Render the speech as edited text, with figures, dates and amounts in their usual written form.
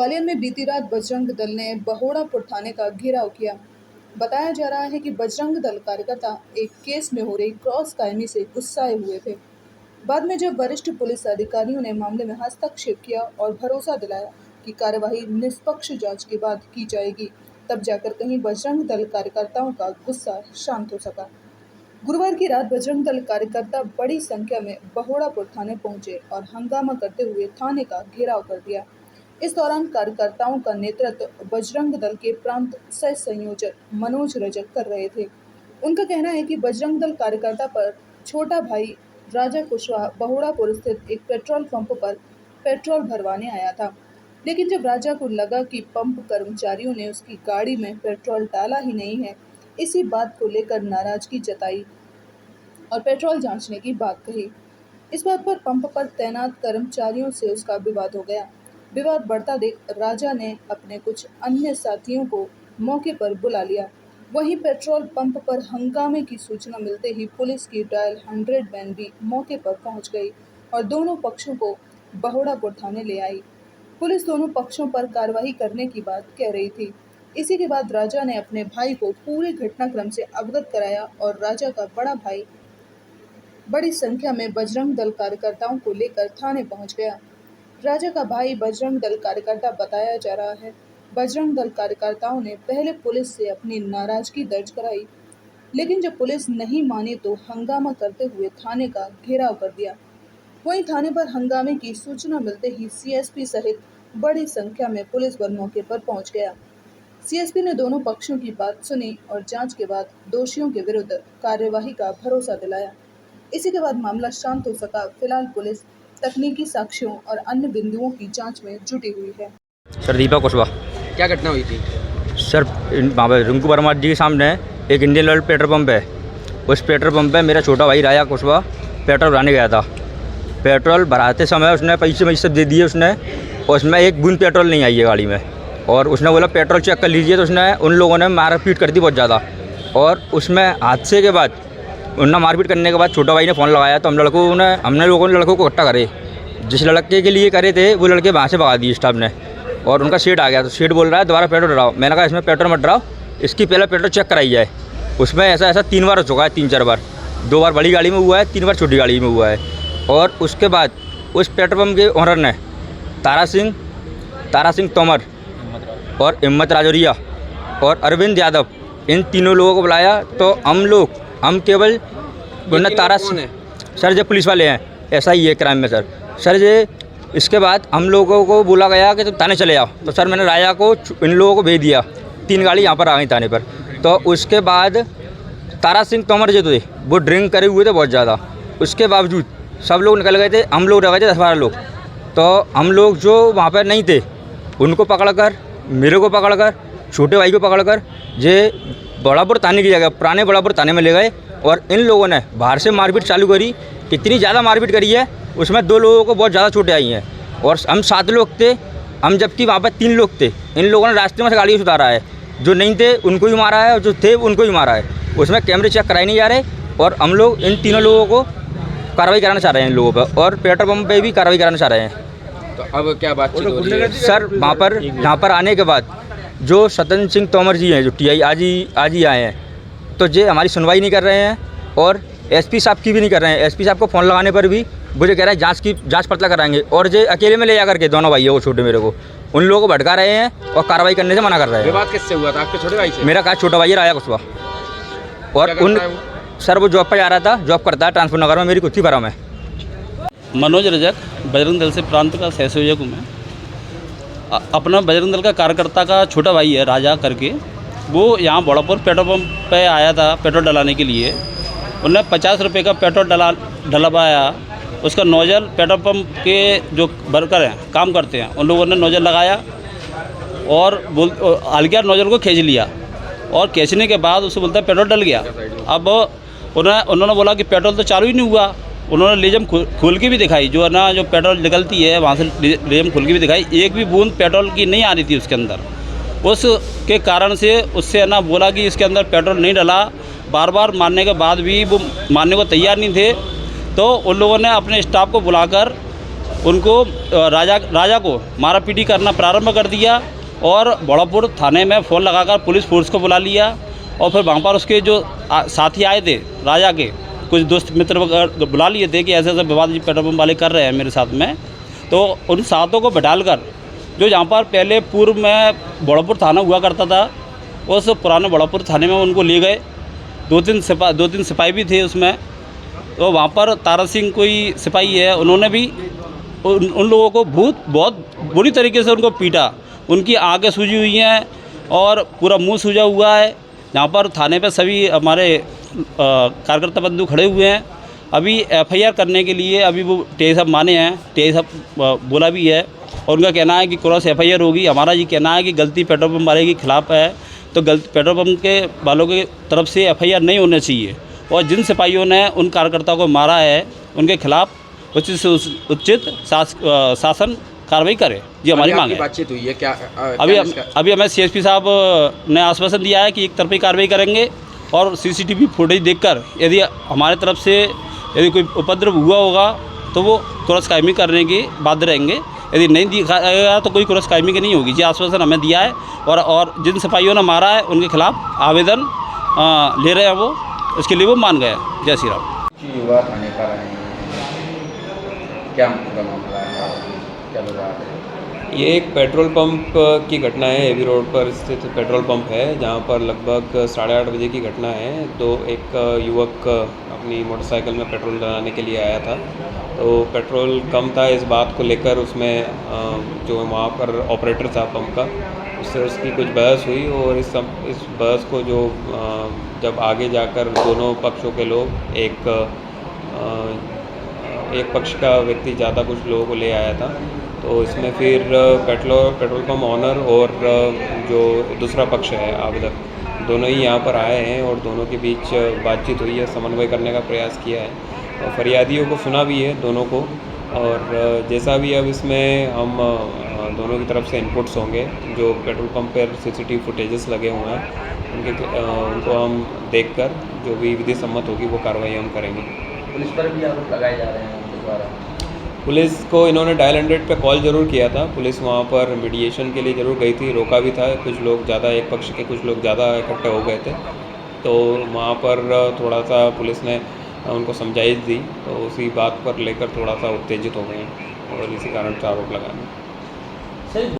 ग्वालियर में बीती रात बजरंग दल ने बहोड़ापुर थाने का घेराव किया। बताया जा रहा है कि बजरंग दल कार्यकर्ता एक केस में हो रही क्रॉस कायमी से गुस्साए हुए थे। बाद में जब वरिष्ठ पुलिस अधिकारियों ने मामले में हस्तक्षेप किया और भरोसा दिलाया कि कार्यवाही निष्पक्ष जांच के बाद की जाएगी, तब जाकर कहीं बजरंग दल कार्यकर्ताओं का गुस्सा शांत हो सका। गुरुवार की रात बजरंग दल कार्यकर्ता बड़ी संख्या में बहोड़ापुर थाने पहुंचे और हंगामा करते हुए थाने का घेराव कर दिया। इस दौरान कार्यकर्ताओं का नेतृत्व बजरंग दल के प्रांत सह संयोजक मनोज रजक कर रहे थे। उनका कहना है कि बजरंग दल कार्यकर्ता पर छोटा भाई राजा कुशवाहा बहोड़ापुर स्थित एक पेट्रोल पंप पर पेट्रोल भरवाने आया था, लेकिन जब राजा को लगा कि पंप कर्मचारियों ने उसकी गाड़ी में पेट्रोल डाला ही नहीं है, इसी बात को लेकर नाराजगी जताई और पेट्रोल जांचने की बात कही। इस बात पर पंप पर तैनात कर्मचारियों से उसका विवाद हो गया। विवाद बढ़ता देख राजा ने अपने कुछ अन्य साथियों को मौके पर बुला लिया। वहीं पेट्रोल पंप पर हंगामे की सूचना मिलते ही पुलिस की डायल 100 वैन भी मौके पर पहुंच गई और दोनों पक्षों को बहोड़ापुर थाने ले आई। पुलिस दोनों पक्षों पर कार्रवाई करने की बात कह रही थी। इसी के बाद राजा ने अपने भाई को पूरे घटनाक्रम से अवगत कराया और राजा का बड़ा भाई बड़ी संख्या में बजरंग दल कार्यकर्ताओं को लेकर थाने पहुंच गया। राजा का भाई बजरंग दल कार्यकर्ता बताया जा रहा है। बजरंग दल कार्यकर्ताओं ने पहले पुलिस से अपनी नाराजगी दर्ज कराई, लेकिन जब पुलिस नहीं मानी तो हंगामा करते हुए थाने का घेराव कर दिया। वहीं थाने पर हंगामे की सूचना मिलते ही सीएसपी सहित बड़ी संख्या में पुलिस बल मौके पर पहुंच गया। सीएसपी ने दोनों पक्षों की बात सुनी और जांच के बाद दोषियों के विरुद्ध कार्यवाही का भरोसा दिलाया। इसी के बाद मामला शांत हो सका। फिलहाल पुलिस तकनीकी साक्ष्यों और अन्य बिंदुओं की जांच में जुटी हुई है। सर दीपक कुशवाहा। क्या घटना हुई थी? सर वहाँ पर रिंकू वर्मा जी के सामने एक इंडियन ऑयल पेट्रोल पंप है। उस पेट्रोल पंप पे मेरा छोटा भाई राजा कुशवाहा पेट्रोल भराने गया था। पेट्रोल भराते समय उसने पैसे दे दिए उसने, और उसमें एक बूंद पेट्रोल नहीं आई है गाड़ी में। और उसने बोला पेट्रोल चेक कर लीजिए, तो उसने उन लोगों ने मारपीट कर दी बहुत ज़्यादा। और उसमें हादसे के बाद उन्होंने मारपीट करने के बाद छोटा भाई ने फ़ोन लगाया, तो हमने लोगों ने लड़कों को इकट्ठा करे। जिस लड़के के लिए करे थे वो लड़के वहाँ से भगा दिए स्टाफ ने, और उनका सेठ आ गया। तो सेठ बोल रहा है दोबारा पेट्रोल डराओ। मैंने कहा इसमें पेट्रोल मत डराओ, इसकी पहले पेट्रोल चेक कराई जाए। उसमें ऐसा 3 बार हो चुका है, 3-4 बार। 2 बार बड़ी गाड़ी में हुआ है, 3 बार छोटी गाड़ी में हुआ है। और उसके बाद उस पेट्रोल पंप के ओनर ने तारा सिंह तोमर और हिम्मत राजौरिया और अरविंद यादव, इन तीनों लोगों को बुलाया। तो हम केवल तारा सिंह, सर जो पुलिस वाले हैं, ऐसा ही है क्राइम में सर ये। इसके बाद हम लोगों को बोला गया कि तुम थाने चले जाओ। तो सर मैंने राजा को इन लोगों को भेज दिया। 3 गाड़ी यहाँ पर आ गई थाने पर। तो उसके बाद तारा सिंह तोमर जो थे वो ड्रिंक करे हुए थे बहुत ज़्यादा। उसके बावजूद सब लोग निकल गए थे। हम लोग रह गए थे 10-12 लोग। तो हम लोग जो वहाँ पर नहीं थे उनको पकड़कर, मेरे को पकड़कर, छोटे भाई को पकड़कर ये बड़ापुर थाने की जगह पुराने बड़ापुर थाने में ले गए। और इन लोगों ने बाहर से मारपीट चालू करी। इतनी ज़्यादा मारपीट करी है, उसमें 2 लोगों को बहुत ज़्यादा चोटें आई हैं। और हम 7 लोग थे, हम जबकि वहाँ पर 3 लोग थे। इन लोगों ने रास्ते में से गाड़ी सुधारा है। जो नहीं थे उनको भी मारा है और जो थे उनको भी मारा है। उसमें कैमरे चेक कराए नहीं जा रहे। और हम लोग इन तीनों लोगों को कार्रवाई कराना चाह रहे हैं इन लोगों पर, और पेट्रोल पंप पे भी कार्रवाई कराना चाह रहे हैं। तो अब क्या बातचीत हो रही है? सर यहाँ पर आने के बाद जो सतन सिंह तोमर जी हैं, जो टीआई आज ही आए हैं, तो ये हमारी सुनवाई नहीं कर रहे हैं और एसपी साहब की भी नहीं कर रहे हैं। एसपी साहब को फ़ोन लगाने पर भी मुझे कह रहा है जांच पड़ताल कराएंगे। और ये अकेले में ले जा करके दोनों भाई वो छोटे मेरे को उन लोगों को भटका रहे हैं और कार्रवाई करने से मना कर रहे हैं। विवाद किससे हुआ था? आपके छोटे भाई से? मेरा कहा छोटा भाई राजा कुशवाहा। और सर वो जॉब पर जा रहा था, जॉब करता है ट्रांसपोर्ट नगर में, मेरी कुछ ही फर्म है। मनोज रजक, बजरंग दल से प्रांत का सह संयोजक हूँ मैं। अपना बजरंग दल का कार्यकर्ता का छोटा भाई है राजा करके, वो यहाँ बड़ापुर पेट्रोल पंप पे आया था पेट्रोल डलाने के लिए। उन्होंने 50 रुपये का पेट्रोल डलवाया। उसका नोजल पेट्रोल पंप के जो वर्कर हैं, काम करते हैं, उन लोगों ने नोजल लगाया और हल्के नोजल को खींच लिया। और खींचने के बाद उससे बोलता है पेट्रोल डल गया। अब उन्होंने बोला कि पेट्रोल तो चालू ही नहीं हुआ। उन्होंने लेजम खोल के भी दिखाई, जो है ना जो पेट्रोल निकलती है वहाँ से लेजम खोल के भी दिखाई। एक भी बूंद पेट्रोल की नहीं आ रही थी उसके अंदर। उसके कारण से उससे ना बोला कि इसके अंदर पेट्रोल नहीं डला। बार बार मानने के बाद भी वो मानने को तैयार नहीं थे। तो उन लोगों ने अपने स्टाफ को बुलाकर उनको राजा को मारा पीटी करना प्रारंभ कर दिया और बड़ापुर थाने में फ़ोन लगाकर पुलिस फोर्स को बुला लिया। और फिर वहाँ पर उसके जो साथी आए थे राजा के, कुछ दोस्त मित्र वगैरह बुला लिए थे कि ऐसे ऐसे विवाद जी पेट्रोल पंप वाले कर रहे हैं मेरे साथ में। तो उन सातों को बैठालकर जो यहाँ पर पहले पूर्व में बड़ापुर थाना हुआ करता था, उस पुराने बड़ापुर थाने में उनको ले गए। दो तीन सिपाही भी थे उसमें। तो वहाँ पर तारा सिंह कोई सिपाही है, उन्होंने भी उन लोगों को बहुत बुरी तरीके से उनको पीटा। उनकी आंखें सूजी हुई हैं और पूरा मुंह सूजा हुआ है। यहाँ पर थाने पे सभी हमारे कार्यकर्ता बंधु खड़े हुए हैं। अभी एफआईआर करने के लिए अभी वो टीआई साहब माने हैं, टीआई साहब बोला भी है और उनका कहना है कि क्रॉस एफआईआर होगी। हमारा ये कहना है कि गलती पेट्रोल पंप वाले के खिलाफ है, तो गलती पेट्रोल पंप के वालों की तरफ से एफआईआर नहीं होना चाहिए। और जिन सिपाहियों ने उन कार्यकर्ताओं को मारा है उनके खिलाफ उचित से उचित शासन कार्रवाई करे, ये हमारी मांग है। बातचीत हुई है क्या? अभी हमें सीएसपी साहब ने आश्वासन दिया है कि एक तरफी कार्रवाई करेंगे और सीसीटीवी फुटेज देखकर यदि हमारे तरफ से यदि कोई उपद्रव हुआ होगा तो वो क्रॉस कायमी करने के बाध्य रहेंगे। यदि नहीं दिखाया तो कोई क्रॉस कायमी की नहीं होगी। ये आश्वासन हमें दिया है। और जिन सिपाहियों ने मारा है उनके खिलाफ आवेदन ले रहे हैं वो, इसके लिए वो मान गए। जय श्री राम। युवा थाने पर आए हैं, क्या पूरा मामला है, क्या लोग आ रहे हैं? ये एक पेट्रोल पंप की घटना है। एवी रोड पर स्थित पेट्रोल पंप है जहाँ पर लगभग 8:30 बजे की घटना है। एक युवक अपनी मोटरसाइकिल में पेट्रोल डलाने के लिए आया था, तो पेट्रोल कम था। इस बात को लेकर उसमें जो वहाँ पर ऑपरेटर था पंप का, उससे उसकी कुछ बहस हुई और इस बहस को जब आगे जाकर दोनों पक्षों के लोग एक पक्ष का व्यक्ति ज़्यादा कुछ लोगों को ले आया था, तो इसमें फिर पेट्रोल पंप ऑनर और जो दूसरा पक्ष है आवेदक, दोनों ही यहाँ पर आए हैं और दोनों के बीच बातचीत हुई है, समन्वय करने का प्रयास किया है और फरियादियों को सुना भी है दोनों को। और जैसा भी अब इसमें हम दोनों की तरफ से इनपुट्स होंगे, जो पेट्रोल पंप पर सीसीटीवी फुटेजेस लगे हुए हैं उनको हम देखकर जो भी विधि सम्मत होगी वो कार्रवाई हम करेंगे। पुलिस पर भी आरोप लगाए जा रहे हैं उनके द्वारा। पुलिस को इन्होंने डायल 100 पे कॉल ज़रूर किया था। पुलिस वहाँ पर मीडिएशन के लिए ज़रूर गई थी, रोका भी था। कुछ लोग ज़्यादा, एक पक्ष के कुछ लोग ज़्यादा इकट्ठे हो गए थे, तो वहाँ पर थोड़ा सा पुलिस ने उनको समझाइश दी, तो उसी बात पर लेकर थोड़ा सा उत्तेजित हो गए और इसी कारण से आरोप लगाए।